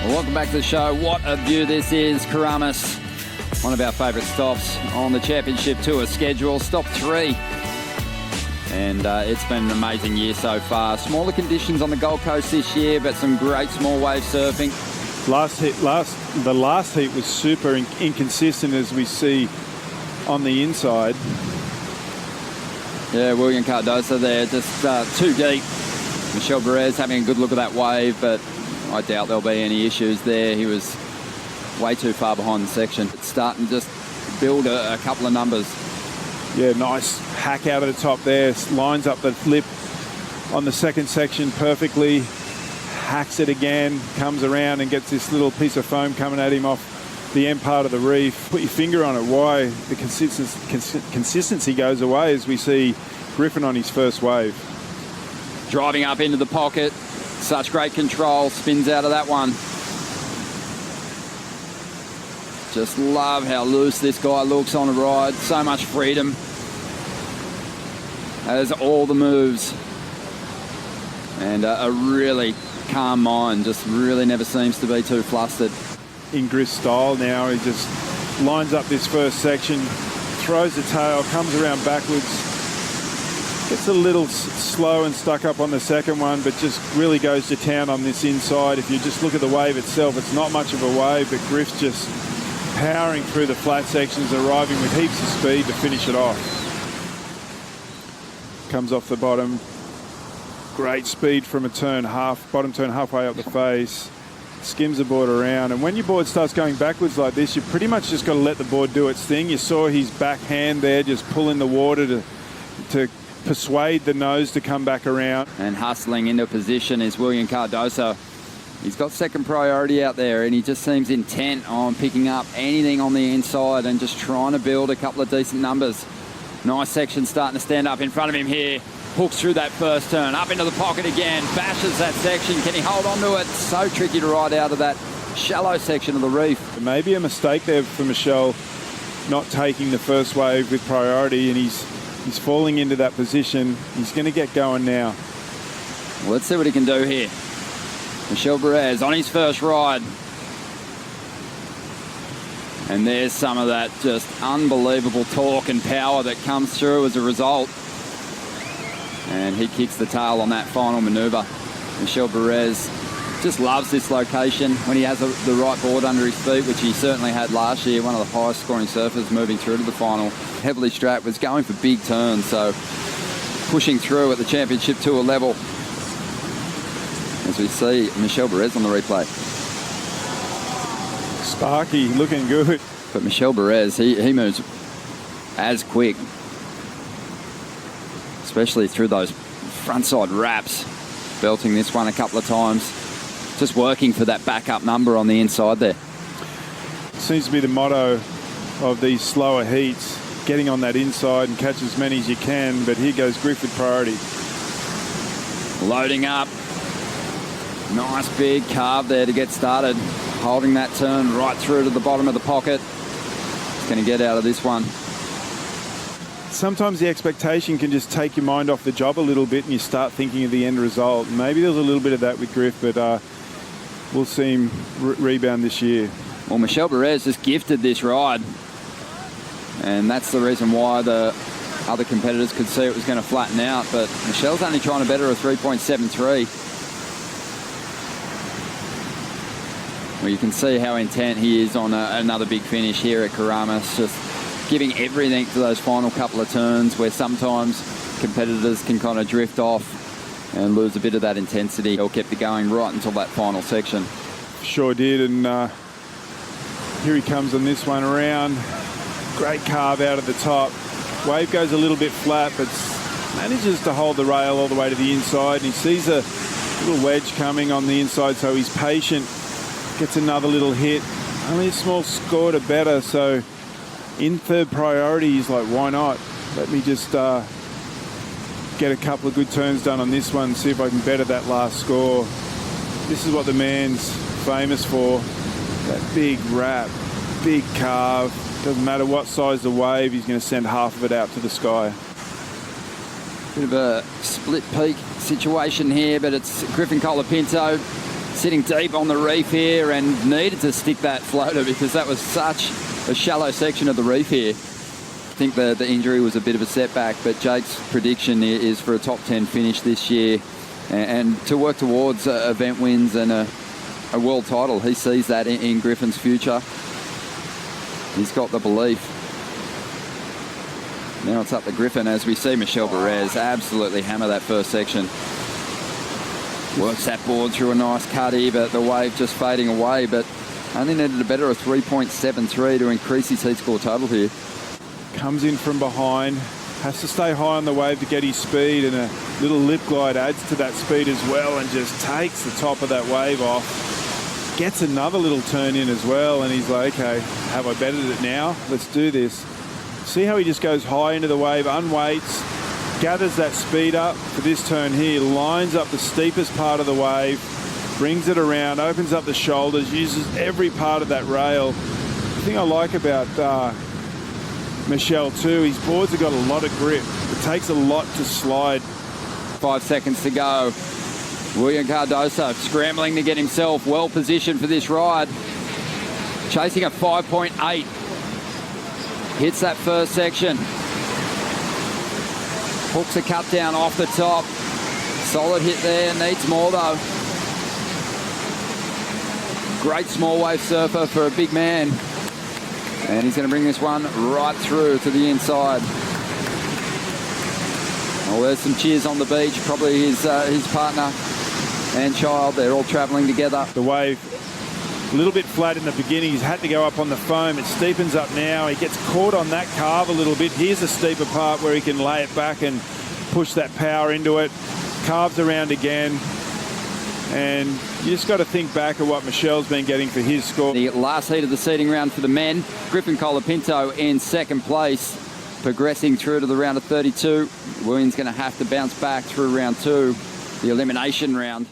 Well, welcome back to the show. What a view this is. Karamas, one of our favourite stops on the Championship Tour schedule. Stop 3. And it's been an amazing year so far. Smaller conditions on the Gold Coast this year, but some great small wave surfing. The last heat was super inconsistent, as we see on the inside. Yeah, Willian Cardoso there, just too deep. Michel Bourez having a good look at that wave, but I doubt there'll be any issues there. He was way too far behind the section. It's starting to just build a couple of numbers. Yeah, nice hack out of the top there. Lines up the flip on the second section perfectly. Hacks it again, comes around and gets this little piece of foam coming at him off the end part of the reef. Put your finger on it, why the consistency goes away as we see Griffin on his first wave. Driving up into the pocket. Such great control. Spins out of that one. Just love how loose this guy looks on a ride. So much freedom. Has all the moves. And a really calm mind. Just really never seems to be too flustered. In Griff style now, he just lines up this first section, throws the tail, comes around backwards, gets a little slow and stuck up on the second one, but just really goes to town on this inside. If you just look at the wave itself, it's not much of a wave, but Griff's just powering through the flat sections, arriving with heaps of speed to finish it off. Comes off the bottom. Great speed from a bottom turn halfway up the face. Skims the board around, and when your board starts going backwards like this, you pretty much just got to let the board do its thing. You saw his backhand there just pulling the water to persuade the nose to come back around. And hustling into position is Willian Cardoso. He's got second priority out there, and he just seems intent on picking up anything on the inside and just trying to build a couple of decent numbers. Nice section starting to stand up in front of him here. Hooks through that first turn, up into the pocket again, bashes that section. Can he hold on to it? So tricky to ride out of that shallow section of the reef. Maybe a mistake there for Michel, not taking the first wave with priority, and he's falling into that position. He's going to get going now. Well, let's see what he can do here. Michel Bourez on his first ride. And there's some of that just unbelievable torque and power that comes through as a result. And he kicks the tail on that final manoeuvre. Michel Bourez just loves this location when he has the right board under his feet, which he certainly had last year. One of the highest scoring surfers moving through to the final. Heavily strapped, was going for big turns, so pushing through at the Championship Tour level. As we see Michel Bourez on the replay. Sparky, looking good. But Michel Bourez, he moves as quick, especially through those frontside wraps, belting this one a couple of times, just working for that backup number on the inside there. Seems to be the motto of these slower heats, getting on that inside and catch as many as you can, but here goes Griff with priority. Loading up. Nice big carve there to get started, holding that turn right through to the bottom of the pocket. He's going to get out of this one. Sometimes the expectation can just take your mind off the job a little bit and you start thinking of the end result. Maybe there's a little bit of that with Griff, but we'll see him rebound this year. Well, Michel Bourez just gifted this ride, and that's the reason why the other competitors could see it was going to flatten out, but Michel's only trying to better a 3.73. Well, you can see how intent he is on another big finish here at Karamas, just giving everything to those final couple of turns where sometimes competitors can kind of drift off and lose a bit of that intensity. He kept it going right until that final section. Sure did, and here he comes on this one around. Great carve out of the top. Wave goes a little bit flat, but manages to hold the rail all the way to the inside, and he sees a little wedge coming on the inside, so he's patient. Gets another little hit. Only a small score to better, so in third priority, he's like, why not? Let me just get a couple of good turns done on this one, see if I can better that last score. This is what the man's famous for. That big wrap, big carve. Doesn't matter what size the wave, he's going to send half of it out to the sky. Bit of a split peak situation here, but it's Griffin Colapinto sitting deep on the reef here and needed to stick that floater because that was such a shallow section of the reef here. I think the injury was a bit of a setback, but Jake's prediction is for a top 10 finish this year and to work towards event wins and a world title. He sees that in Griffin's future. He's got the belief. Now it's up to Griffin as we see Michel Bourez absolutely hammer that first section. Works that board through a nice cutty, but the wave just fading away, but only needed a better of 3.73 to increase his heat score total here. Comes in from behind, has to stay high on the wave to get his speed, and a little lip glide adds to that speed as well and just takes the top of that wave off. Gets another little turn in as well, and he's like, okay, have I bettered it now? Let's do this. See how he just goes high into the wave, unweights, gathers that speed up for this turn here, lines up the steepest part of the wave, brings it around, opens up the shoulders, uses every part of that rail. The thing I like about Michel too, his boards have got a lot of grip. It takes a lot to slide. 5 seconds to go. Willian Cardoso scrambling to get himself well positioned for this ride. Chasing a 5.8. Hits that first section. Hooks a cut down off the top. Solid hit there, needs more though. Great small wave surfer for a big man. And he's going to bring this one right through to the inside. Well, there's some cheers on the beach. Probably his partner and child. They're all travelling together. The wave a little bit flat in the beginning. He's had to go up on the foam. It steepens up now. He gets caught on that carve a little bit. Here's a steeper part where he can lay it back and push that power into it. Carves around again. And you just got to think back at what Michel's been getting for his score. The last heat of the seeding round for the men. Griffin Colapinto in second place, progressing through to the round of 32. Willian's going to have to bounce back through round 2, the elimination round.